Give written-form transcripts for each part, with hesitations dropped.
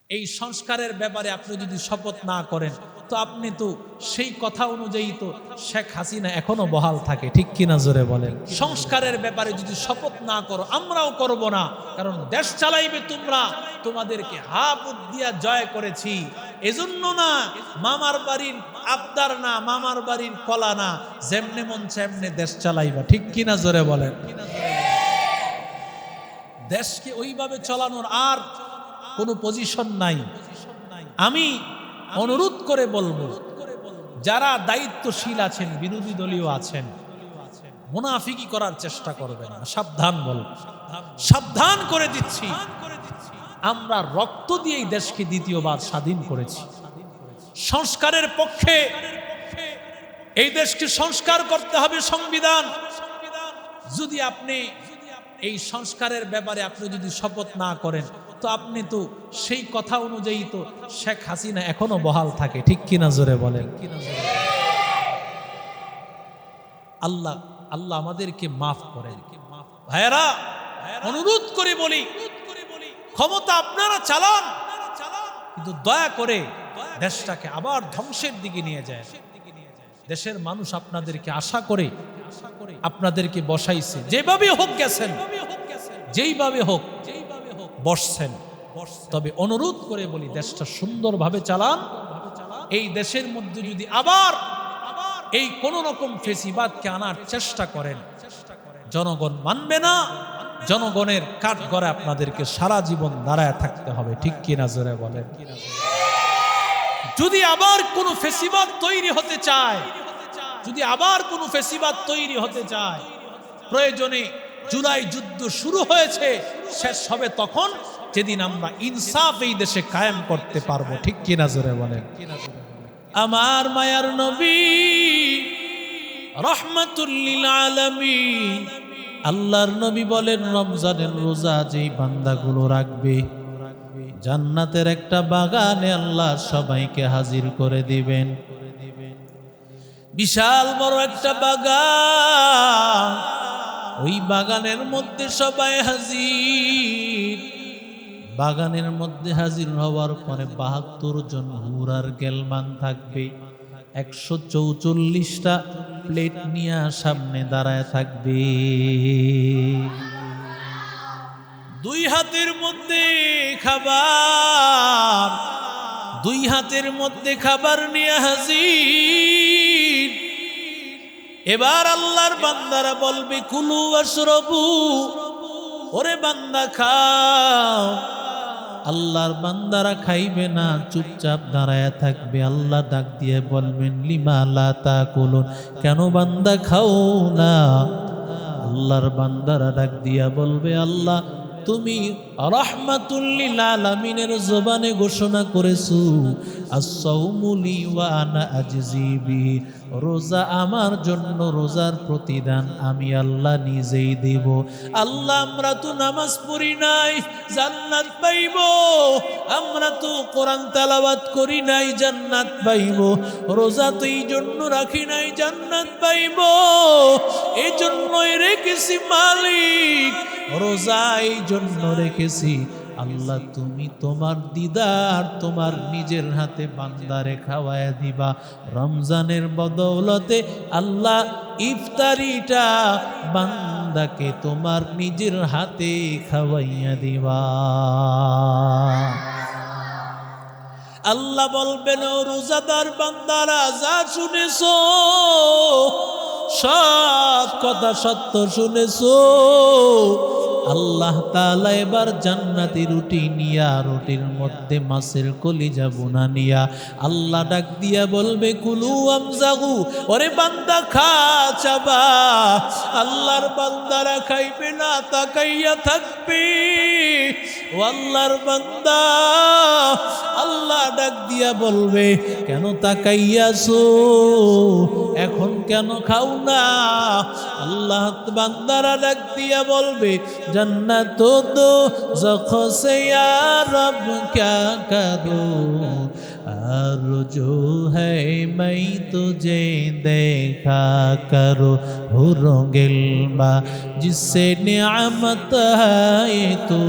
এই সংস্কারের ব্যাপারে আপনি যদি শপথ না করেন তো আপনি তো সেই কথা অনুযায়ী তো শেখ হাসিনা এখনো বহাল থাকে, ঠিক কিনা জোরে বলেন। সংস্কারের ব্যাপারে যদি শপথ না করো, আমরাও করব না, কারণ দেশ চালাইবে তোমরা, তোমাদেরকে হাত দিয়া জয় করেছি। এজন্য না মামার বাড়ির আবদার না, মামার বাড়ির কলা না, যেমনে মন সেমনে দেশ চালাইবা, ঠিক কিনা জোরে বলেন। দেশকে ওইভাবে চালানোর আর কোনো পজিশন নাই। আমি অনুরোধ করে বলবো, যারা দায়িত্বশীল আছেন, বিরোধী দলীয় আছেন, মুনাফিকি করার চেষ্টা করবেন না, সাবধান বল, সাবধান করে দিচ্ছি। আমরা রক্ত দিয়ে এই দেশকে দ্বিতীয়বার স্বাধীন করেছি। সংস্কারের পক্ষে এই দেশকে সংস্কার করতে হবে, সংবিধান। যদি আপনি এই সংস্কারের ব্যাপারে আপনি যদি শপথ না করেন তো আপনি তো সেই কথা অনুযায়ী তো শেখ হাসিনা এখনো বহাল থাকে, ঠিক কিনা জোরে বলেন। আল্লাহ আল্লাহ আমাদেরকে মাফ করেন। ভাইয়েরা, অনুরোধ করে বলি, ক্ষমতা আপনারা চালান, কিন্তু দয়া করে দেশটাকে আবার ধ্বংসের দিকে নিয়ে যায়। দেশের মানুষ আপনাদেরকে আশা করে আপনাদেরকে বসাইছে, যেভাবে হোক গেছেন, যেইভাবে হোক বসছেন। তবে অনুরোধ করে বলি, দেশটা সুন্দরভাবে চালান। এই দেশের মধ্যে যদি আবার এই কোন রকম ফেসিবাদকে আনার চেষ্টা করেন, জনগণ মানবে না। জনগণের কাঠগড়ে আপনাদেরকে সারা জীবন দাঁড়ায় থাকতে হবে, ঠিক কিনা জোরে বলেন। যদি আবার কোন ফেসিবাদ তৈরি হতে চায়, যদি আবার কোন ফেসিবাদ তৈরি হতে চায়, প্রয়োজনে জুলাই যুদ্ধ শুরু হয়েছে, শেষ হবে তখন, যেদিন আমরা ইনসাফ এই দেশে কায়েম করতে পারবো, ঠিক কিনা জোরে বলেন। আমার মায়ার নবী রাহমাতুল লিল আলামিন, আল্লাহর নবী বলেন, রমজানের রোজা যেই বান্দাগুলো রাখবে, জান্নাতের একটা বাগানে আল্লাহ সবাইকে হাজির করে দিবেন। বিশাল বড় একটা বাগান, ওই বাগানের মধ্যে সবাই হাজির। বাগানের মধ্যে হাজির হওয়ার পরে ৭২ জন হুর আর গেলমান থাকবে, ১৪৪টা প্লেট নিয়ে সামনে দাঁড়ায় থাকবে। দুই হাতের মধ্যে খাবার, দুই হাতের মধ্যে খাবার নিয়ে হাজির। এবার আল্লাহর বান্দারা বলবে, কুলু ওয়াশরাবু, ওরে বান্দা খাও। আল্লাহর বান্দারা খাইবে না, চুপচাপ দাঁড়ায় থাকবে। আল্লাহ ডাক দিয়ে বলবেন, লিমা লা তাকুলুন, কেন বান্দা খাও না? আল্লাহর বান্দারা ডাক দিয়া বলবে, আল্লাহ তুমি রাহমাতুল লিল আলামিনের জবানে ঘোষণা করেছো, আস-সাওমু লি ওয়া আনা আজজি বিহি, রোজা আমার জন্য, রোজার প্রতিদান আমি আল্লাহ নিজেই দেব। আল্লাহ আমরা তো নামাজ পড়ি নাই, জান্নাত পাইব। আমরা তো কোরআন তেলাওয়াত করি নাই, জান্নাত পাইব। রোজা তো এই জন্য রাখি নাই, জান্নাত পাইব। এই জন্যই রেখেছি মালিক, রোজা এই জন্য রেখেছি। আল্লাহ তুমি তোমার দিদার, তোমার নিজের হাতে বান্দারে খাওয়ায় দিবা। রমজানের বদৌলতে আল্লাহ ইফতারিটা বান্দাকে তোমার নিজের হাতে খাওয়াইয়া দিবা। আল্লাহ বলবেন, ও রোজাদার বান্দারা, যা শুনেছো সব কথা সত্য শুনেছো। আল্লাহ তাআলা এবার জান্নাতি রুটি নিয়া, রুটির মধ্যে মাছের কলিজা বোনা নিয়া আল্লাহ ডাক দিয়া বলবে, কুলু আমজাগু, ওরে বান্দা খা, চাবা। আল্লাহর বান্দারা খাইবে না, তাকাইয়া থাকবে। ও আল্লাহর বান্দা, আল্লাহ ডাক দিয়া বলবে, কেন তাকাইয়াছো, এখন কেন খাও না? আল্লাহ বান্দারা ডাক দিয়া বলবে, जन्नत दो ज़ख से या रब क्या करूं, आरज़ू है मैं तुझे देखा करूं, हुर्र गिल्मा जिससे नियामत है तू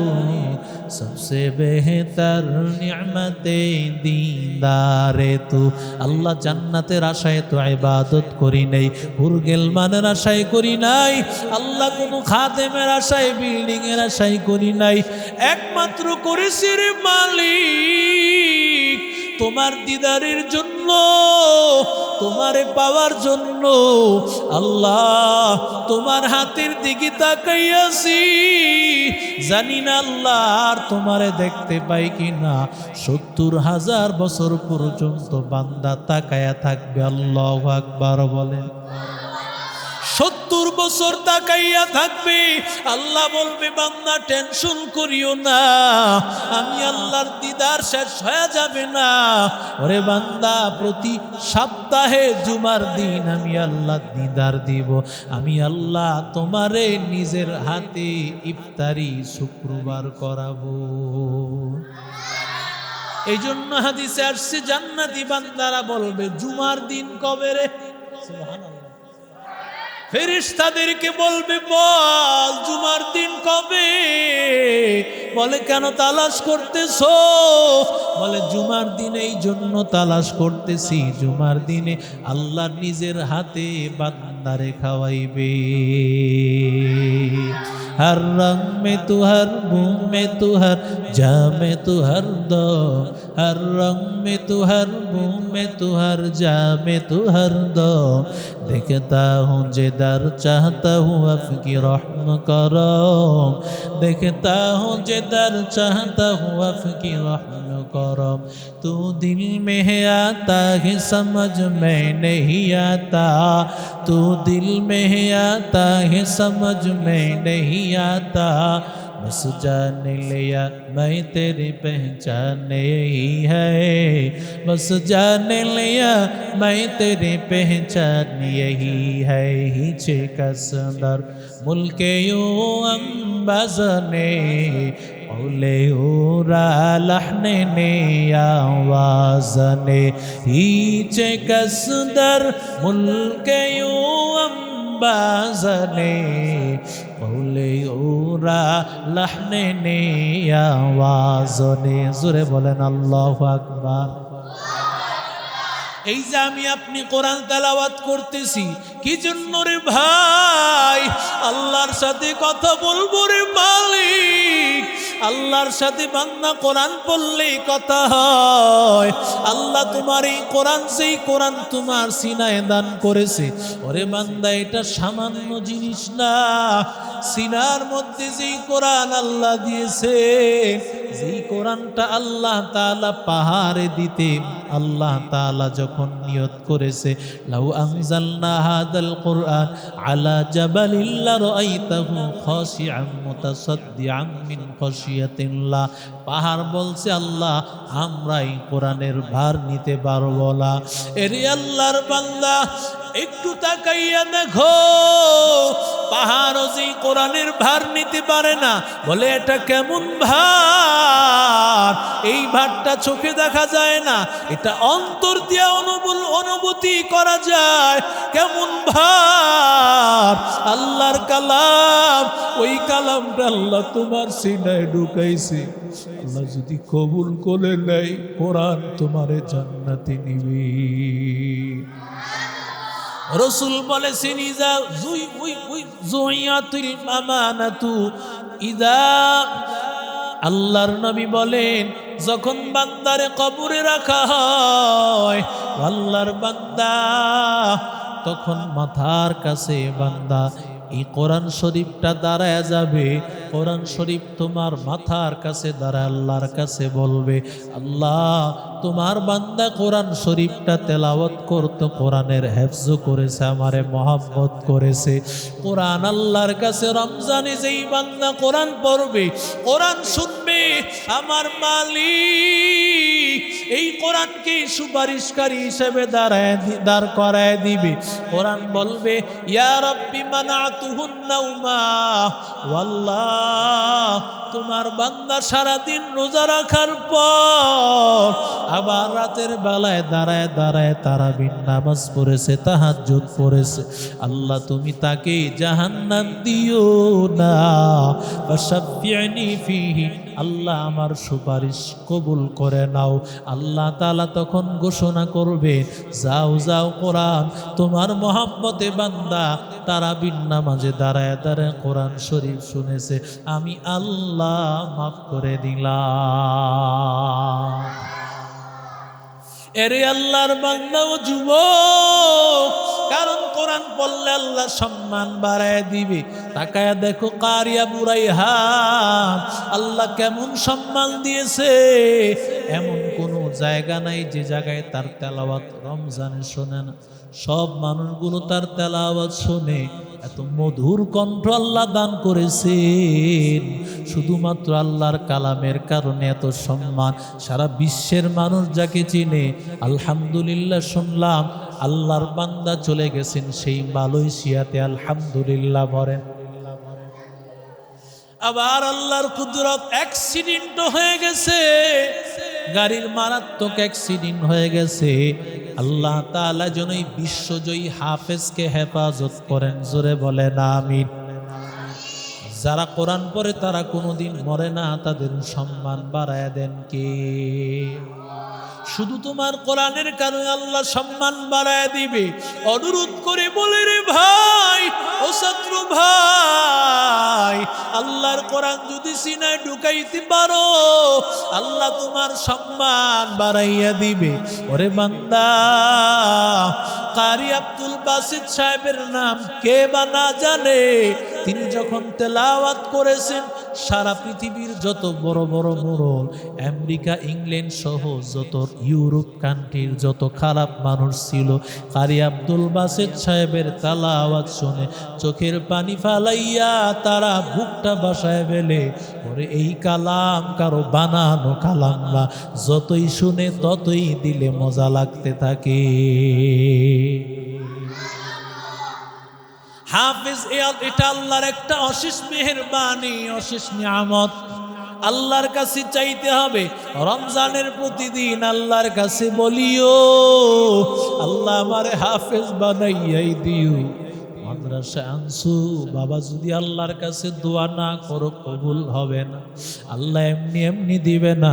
सबसे बेहतर निअमते दीदारे तू। আল্লাহ জান্নাতের আশায় তো ইবাদত করি নাই, হুরগেলমানের আশায় করি নাই, আল্লাহ কোনো খাদেমের আশায় বিল্ডিং এর আশায় করি নাই, একমাত্র করেছি রে মালিক তোমার দিদারের জন্য, তোমারে পাওয়ার জন্য। আল্লাহ তোমার হাতের দিকে তাকাইয়াছি, জানি না আল্লাহ আর তোমারে দেখতে পাই কিনা। ৭০,০০০ বছর পর্যন্ত বান্দা তাকায়া থাকবে। আল্লাহু আকবার বলেন। ৭০ বছর তাকাইয়া থাকবে। আল্লাহ বলবে বান্দা টেনশন করিও না, আমি আল্লাহর দিদার শেষ হয়ে যাবে না। ওরে বান্দা প্রতি সপ্তাহে জুমার দিন আমি আল্লাহ দিদার দিব। আমি আল্লাহ তোমারে নিজের হাতে ইফতারি শুক্রবার করাবো। এই জন্য হাদিসে আসছে জান্নাতি বান্দারা বলবে জুমার দিন কবে রে? সুবহানাল্লাহ। ফেরেশতাদেরকে বলবে বল জুমার দিন কবে? বলে কেন তালাশ করতেছো? বলে জুমার দিন এই জন্য তালাশ করতেছি, জুমার দিনে আল্লাহ নিজের হাতে বান্দারে খাওয়াইবে। हर रंग में तू, हर बूंद में तू, हर जा में तू, हर दो, हर रंग में तू, हर बूंद में तू, हर जा में तू, हर दो। देखता हूँ जिधर चाहता हूँ आपकी रहम करो, देखता हूँ जिधर चाहता हूँ आपकी रहम करो। तू दिल में है आता है समझ में नहीं आता, तू दिल में है आता है समझ में नहीं आता। बस जान लिया मैं तेरी पहचान यही है, बस जान लिया मैं तेरी पहचान यही है। हिचे का सुंदर मुल्के यो अंबाज़ने औले उरा लहने ने आवाज़ने। हिचे का सुंदर मुल्के यो अंबाज़ने औले उरा लहने ने आवाज़ने। जोरे बोलें अल्लाहु আকবার। এই যে আমি আপনি কোরআন তেলাওয়াত করতেছি কি জন্য রে ভাই? আল্লাহর সাথে কথা বলবো রে মালিক। আল্লাহর সাথে বান্দা কোরআন পড়লেই কথা হয়। আল্লাহ তোমার এই কোরআন, সেই কোরআন তোমার সিনায় দান করেছে। ওরে বান্দা এটা সামান্য জিনিস না, সিনার মধ্যে যেই কোরআন আল্লাহ দিয়েছে, যেই কোরআনটা আল্লাহ তাআলা পাহাড়ে দিতে আল্লাহ তাআলা যখন নিয়ত করেছে, লাউ আনজালনা হাদাল কুরআন আলা জাবালিল লারাআইতাহু খাশিআন মুতাসাদ্দিআন মিন খাশিয়াতিল্লাহ। পাহাড় বলছে আল্লাহ আমরা এই কোরআনের ভার নিতে পারবো না। এরে আল্লাহর বান্দা একটু তাকাইয়া দেখো, পাহাড়ও যে কোরআনের ভার নিতে পারে না। বলে এটা কেমন ভার? এই ভারটা চোখে দেখা যায় না, এটা অন্তর দিয়ে অনুভূতি করা যায়। কেমন ভার? আল্লাহর কালাম, ওই কালামটা আল্লাহ তোমার সিনায় ঢুকাইছে। আল্লাহ যদি কবুল করে নেয় কোরআন তোমারে জান্নাতে নিবে। রসুল বলেছেন ইজা জুইয়াতুল আমানাতু ইদা, আল্লাহর নবী বলেন যখন বান্দারে কবরে রাখা হয়, আল্লাহর বান্দা তখন মাথার কাছে বান্দা এই কোরআন শরীফটা দাঁড়ায় যাবে। কোরআন শরীফ তোমার মাথার কাছে দাঁড়ায় আল্লাহর কাছে বলবে, আল্লাহ তোমার বান্দা কোরআন শরীফটা তেলাওয়াত করতো, কোরআনের হেফজ করেছে, আমারে মহব্বত করেছে। কোরআন আল্লাহর কাছে রমজানে যেই বান্দা কোরআন পড়বে, কোরআন শুনবে, আমার মালিক এই কোরআনকে সুপারিশকারী হিসেবে দাঁড় করায় দিবে। কোরআন বলবে ইয়া রাব্বি মানাতুহুন নাওমা, আল্লাহ তোমার বান্দা সারাদিন রোজা রাখার পর আবার রাতের বেলায় দাঁড়ায় দাঁড়ায় তারাবির নামাজ পড়েছে, তাহাজ্জুদ পড়েছে, আল্লাহ তুমি তাকে জাহান্নাম দিও না। ফাশাফি'নি ফিহি আল্লাহ আমার সুপারিশ কবুল করে নাও। আল্লাহ তাআলা তখন ঘোষণা করবে, যাও যাও কোরআন, তোমার মহব্বতে বান্দা তারাবির নামাজে দাঁড়ায় দাঁড়ায় কোরআন শরীফ শুনেছে, আমি আল্লাহ মাফ করে দিলাম। এরে আল্লাহর বান্দা ও যুবক, কারণ কোরআন পড়লে আল্লাহ সম্মান বাড়ায় দিবে। তাকায়া দেখো কারিয়া বুরাইহা আল্লাহ কেমন সম্মান দিয়েছে। এমন কোনো জায়গা নাই যে জায়গায় তার তেলাওয়াত রমজানে শোনে না। সব মানুষগুলো তার তেলাওয়াত শোনে। এত মধুর কণ্ঠ আল্লাহ দান করেছেন। শুধুমাত্র আল্লাহর কালামের কারণে এত সম্মান। সারা বিশ্বের মানুষ যাকে চিনে। আলহামদুলিল্লাহ শুনলাম আল্লাহর বান্দা চলে গেছেন সেই মালয়েশিয়াতে, আলহামদুলিল্লাহ বলেন। আবার আল্লাহর কুদরত, অ্যাক্সিডেন্ট হয়ে গেছে, গাড়ির মারাত্মক অ্যাক্সিডেন্ট হয়ে গেছে। আল্লাহ তাআলা যেন এই বিশ্বজয়ী হাফেজকে হেফাজত করেন, জোরে বলেন আমিন। যারা কোরআন পড়ে তারা কোনোদিন মরে না, তাদের সম্মান বাড়ায় দেন কে? শুধু তোমার কোরআনের কারণে আল্লাহ সম্মান বাড়ায় দিবে। অনুরোধ করে বলে রে ভাই, ও ছাত্র ভাই, আল্লাহর কোরআন যদি সিনায় ঢুকাইতে পারো, আল্লাহ তোমার সম্মান বাড়াইয়া দিবে। ওরে বান্দা, কারি আব্দুল বাসিত সাহেবের নাম কে বা না জানে? তিনি যখন তেলাওয়াত করেছেন, সারা পৃথিবীর যত বড় বড় মোড়ল, আমেরিকা ইংল্যান্ড সহ যত ইউরোপ কান্ট্রির যত খারাপ মানুষ ছিল, কারি আব্দুল বাসিত সাহেবের তেলাওয়াত শুনে চোখের পানি ফালাইয়া তারা বুকটা বাসায় ফেলে। ওরে এই কালাম কারো বানানো কালাম না, যতই শুনে ততই দিলে মজা লাগতে থাকে। হাফেজ, এটা আল্লাহর একটা অশেষ মেহেরবানি, অশেষ নিয়ামত। আল্লাহর কাছে চাইতে হবে। রমজানের প্রতিদিন আল্লাহর কাছে বলিও, আল্লাহ আমারে হাফেজ বানাইয়াই দিও। মাদ্রাসা আনছু বাবা, যদি আল্লাহর কাছে দোয়া না করো কবুল হবে না। আল্লাহ এমনি এমনি দিবে না।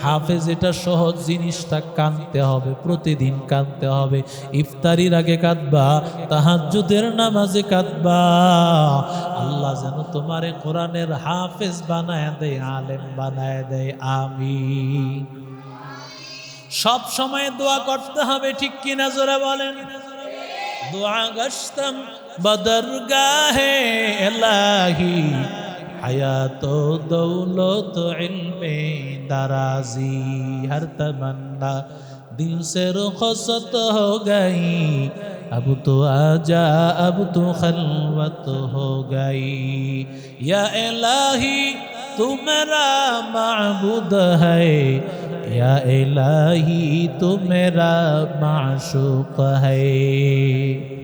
হাফেজ এটা সহজ জিনিসটা, কাঁদতে হবে, প্রতিদিন কাঁদতে হবে। ইফতারির আগে কাঁদবা, তাহাজ্জুদের নামাজে কাঁদবা। আল্লাহ যেন তোমারে কোরআনের হাফেজ বানায় দেয়, আলেম বানায় দেয়। আমিন। সব সময় দোয়া করতে হবে, ঠিক কিনা জোরে বলেন। दुआ गश्तम बदरगाहे इलाही हयातो दौलत इल्मे दराजी हर तमन्ना दिल से रुखसत हो गई अब तो आजा अब तो खलवत हो गई या इलाही तू मेरा माबूद है या इलाही तू मेरा माशूक है।